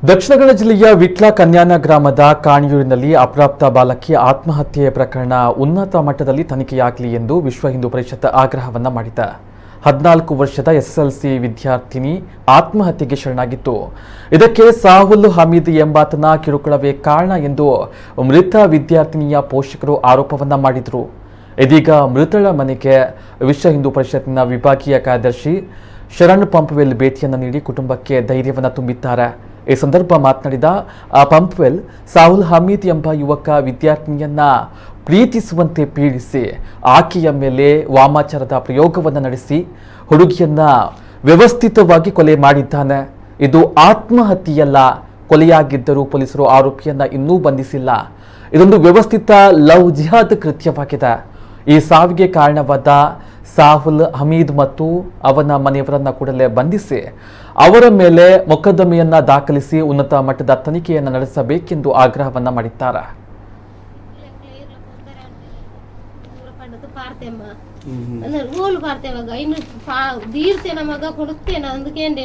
ದಕ್ಷಿಣ ಕನ್ನಡ ಜಿಲ್ಲೆಯ ವಿಟ್ಲ ಕನ್ಯಾನ ಗ್ರಾಮದ ಕಾಣಿಯೂರಿನಲ್ಲಿ ಅಪ್ರಾಪ್ತ ಬಾಲಕಿ ಆತ್ಮಹತ್ಯೆ ಪ್ರಕರಣ ಉನ್ನತ ಮಟ್ಟದಲ್ಲಿ ತನಿಖೆಯಾಗಲಿ ಎಂದು ವಿಶ್ವ ಹಿಂದೂ ಪರಿಷತ್ ಆಗ್ರಹವನ್ನ ಮಾಡಿದೆ. 14 ವರ್ಷದ ಎಸ್ಎಸ್ಎಲ್ಸಿ ವಿದ್ಯಾರ್ಥಿನಿ ಆತ್ಮಹತ್ಯೆಗೆ ಶರಣಾಗಿತ್ತು. ಇದಕ್ಕೆ ಸಾಹುಲ್ ಹಮೀದ್ ಎಂಬಾತನ ಕಿರುಕುಳವೇ ಕಾರಣ ಎಂದು ಮೃತ ವಿದ್ಯಾರ್ಥಿನಿಯ ಪೋಷಕರು ಆರೋಪವನ್ನ ಮಾಡಿದರು. ಇದೀಗ ಮೃತಳ ಮನೆಗೆ ವಿಶ್ವ ಹಿಂದೂ ಪರಿಷತ್ನ ವಿಭಾಗೀಯ ಕಾರ್ಯದರ್ಶಿ ಶರಣ್ ಪಂಪ್ವೆಲ್ ಭೇಟಿಯನ್ನು ನೀಡಿ ಕುಟುಂಬಕ್ಕೆ ಧೈರ್ಯವನ್ನು ತುಂಬಿದ್ದಾರೆ. ಈ ಸಂದರ್ಭ ಮಾತನಾಡಿದ ಪಂಪ್ವೆಲ್, ಸಾಹುಲ್ ಹಮೀದ್ ಎಂಬ ಯುವಕ ವಿದ್ಯಾರ್ಥಿನಿಯನ್ನ ಪ್ರೀತಿಸುವಂತೆ ಪೀಡಿಸಿ ಆಕೆಯ ಮೇಲೆ ವಾಮಾಚಾರದ ಪ್ರಯೋಗವನ್ನು ನಡೆಸಿ ಹುಡುಗಿಯನ್ನ ವ್ಯವಸ್ಥಿತವಾಗಿ ಕೊಲೆ ಮಾಡಿದ್ದಾನೆ. ಇದು ಆತ್ಮಹತ್ಯೆಯಲ್ಲ, ಕೊಲೆಯಾಗಿದ್ದರೂ ಪೊಲೀಸರು ಆರೋಪಿಯನ್ನ ಇನ್ನೂ ಬಂಧಿಸಿಲ್ಲ. ಇದೊಂದು ವ್ಯವಸ್ಥಿತ ಲವ್ ಜಿಹಾದ್ ಕೃತ್ಯವಾಗಿದೆ. ಈ ಸಾವಿಗೆ ಕಾರಣವಾದ ಸಾಹುಲ್ ಹಮೀದ್ ಮತ್ತು ಅವನ ಮನೆಯವರನ್ನ ಕೂಡಲೇ ಬಂಧಿಸಿ ಅವರ ಮೇಲೆ ಮೊಕದ್ದಮೆಯನ್ನ ದಾಖಲಿಸಿ ಉನ್ನತ ಮಟ್ಟದ ತನಿಖೆಯನ್ನು ನಡೆಸಬೇಕೆಂದು ಆಗ್ರಹವನ್ನ ಮಾಡಿದ್ದಾರೆ. ಪ್ರಸಾದ ಕೊಡುತ್ತೇನಾ అందుకేండే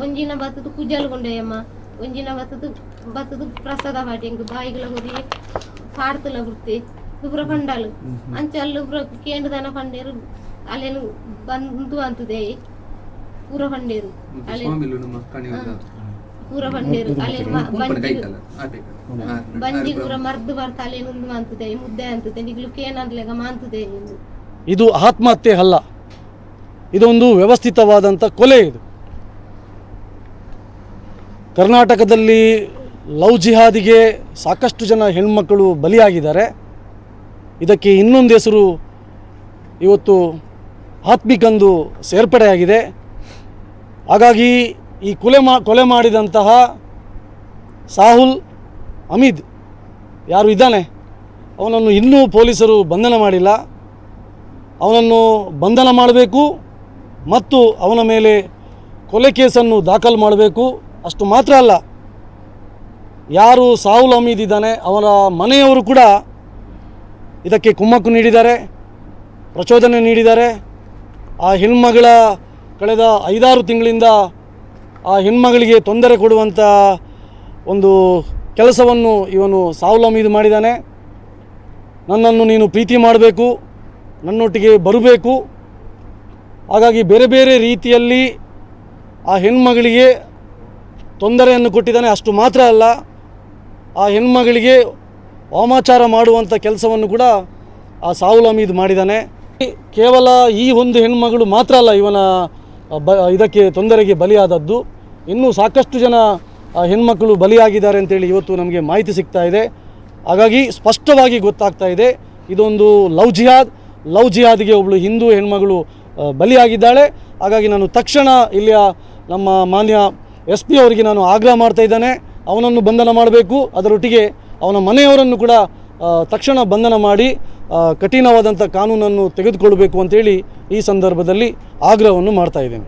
ಒಂಜಿನ ಬತ್ತದು ಕುಜಲ್ಗೊಂಡೆಯಮ್ಮ ಒಂಜಿನ ಬತ್ತದು ಪ್ರಸಾದ ಪಾಟಿ ಬಾಯಿಗಳ ಹೊರಿ ಪಾಡ್ತಲ ಬುರ್ತಿ ದುಬ್ರ ಪಂಡಾಲು ಅಂಚಲ್ಲು ಕೇಂದ್ರದನ ಪಂಡೇರು ಅಲ್ಲೇನು ಬಂದು ಅಂತದೆ ಪೂರ ಪಂಡೇರು ಪೂರ ಪಂಡೇರು ಅಲ್ಲೇನು ಬಂಜಿ ಪೂರ ಮರ್ದು ಬರ್ತಾ ಅಲ್ಲೇನು ಅಂತದೆ ಮುದ್ದೆ ಅಂತದೆ ನಿಗ್ಲು ಕೇನಂದ್ಲೆಗ ಮಾಂತದೆ. ಇದು ಆತ್ಮಹತ್ಯೆ ಅಲ್ಲ, ಇದೊಂದು ವ್ಯವಸ್ಥಿತವಾದಂಥ ಕೊಲೆ. ಇದು ಕರ್ನಾಟಕದಲ್ಲಿ ಲವ್ ಜಿಹಾದಿಗೆ ಸಾಕಷ್ಟು ಜನ ಹೆಣ್ಮಕ್ಕಳು ಬಲಿಯಾಗಿದ್ದಾರೆ. ಇದಕ್ಕೆ ಇನ್ನೊಂದು ಹೆಸರು ಇವತ್ತು ಆತ್ಮಿಕಂದು ಸೇರ್ಪಡೆಯಾಗಿದೆ. ಹಾಗಾಗಿ ಈ ಕೊಲೆ ಮಾಡಿದಂತಹ ಸಾಹುಲ್ ಹಮೀದ್ ಯಾರು ಇದ್ದಾನೆ, ಅವನನ್ನು ಇನ್ನೂ ಪೊಲೀಸರು ಬಂಧನ ಮಾಡಿಲ್ಲ. ಅವನನ್ನು ಬಂಧನ ಮಾಡಬೇಕು ಮತ್ತು ಅವನ ಮೇಲೆ ಕೊಲೆ ಕೇಸನ್ನು ದಾಖಲು ಮಾಡಬೇಕು. ಅಷ್ಟು ಮಾತ್ರ ಅಲ್ಲ, ಯಾರು ಸಾಹುಲ್ ಹಮೀದ್ ಇದ್ದಾನೆ ಅವರ ಮನೆಯವರು ಕೂಡ ಇದಕ್ಕೆ ಕುಮ್ಮಕ್ಕು ನೀಡಿದ್ದಾರೆ, ಪ್ರಚೋದನೆ ನೀಡಿದ್ದಾರೆ. ಆ ಹೆಣ್ಮಗಳ ಕಳೆದ 5-6 ತಿಂಗಳಿಂದ ಆ ಹೆಣ್ಮಗಳಿಗೆ ತೊಂದರೆ ಕೊಡುವಂಥ ಒಂದು ಕೆಲಸವನ್ನು ಇವನು ಸಾಹುಲ್ ಹಮೀದ್ ಮಾಡಿದ್ದಾನೆ. ನನ್ನನ್ನು ನೀನು ಪ್ರೀತಿ ಮಾಡಬೇಕು, ನನ್ನೊಟ್ಟಿಗೆ ಬರಬೇಕು. ಹಾಗಾಗಿ ಬೇರೆ ಬೇರೆ ರೀತಿಯಲ್ಲಿ ಆ ಹೆಣ್ಮಗಳಿಗೆ ತೊಂದರೆಯನ್ನು ಕೊಟ್ಟಿದ್ದಾನೆ. ಅಷ್ಟು ಮಾತ್ರ ಅಲ್ಲ, ಆ ಹೆಣ್ಮಗಳಿಗೆ ವಾಮಾಚಾರ ಮಾಡುವಂಥ ಕೆಲಸವನ್ನು ಕೂಡ ಆ ಸಾಹುಲ್ ಹಮೀದ್ ಮಾಡಿದ್ದಾನೆ. ಕೇವಲ ಈ ಒಂದು ಹೆಣ್ಮಗಳು ಮಾತ್ರ ಅಲ್ಲ ಇವನ ಇದಕ್ಕೆ ತೊಂದರೆಗೆ ಬಲಿಯಾದದ್ದು. ಇನ್ನೂ ಸಾಕಷ್ಟು ಜನ ಹೆಣ್ಮಕ್ಕಳು ಬಲಿಯಾಗಿದ್ದಾರೆ ಅಂತೇಳಿ ಇವತ್ತು ನಮಗೆ ಮಾಹಿತಿ ಸಿಗ್ತಾ ಇದೆ. ಹಾಗಾಗಿ ಸ್ಪಷ್ಟವಾಗಿ ಗೊತ್ತಾಗ್ತಾ ಇದೆ ಇದೊಂದು ಲವ್ ಜಿಹಾದ್ಗೆ ಒಬ್ಬಳು ಹಿಂದೂ ಹೆಣ್ಮಗಳು ಬಲಿಯಾಗಿದ್ದಾಳೆ. ಹಾಗಾಗಿ ನಾನು ತಕ್ಷಣ ಇಲ್ಲಿಯ ನಮ್ಮ ಮಾನ್ಯ SP ಅವರಿಗೆ ನಾನು ಆಗ್ರಹ ಮಾಡ್ತಾ ಇದ್ದೇನೆ, ಅವನನ್ನು ಬಂಧನ ಮಾಡಬೇಕು. ಅದರೊಟ್ಟಿಗೆ ಅವನ ಮನೆಯವರನ್ನು ಕೂಡ ತಕ್ಷಣ ಬಂಧನ ಮಾಡಿ ಕಠಿಣವಾದಂಥ ಕಾನೂನನ್ನು ತೆಗೆದುಕೊಳ್ಳಬೇಕು ಅಂತೇಳಿ ಈ ಸಂದರ್ಭದಲ್ಲಿ ಆಗ್ರಹವನ್ನು ಮಾಡ್ತಾ ಇದ್ದೇನೆ.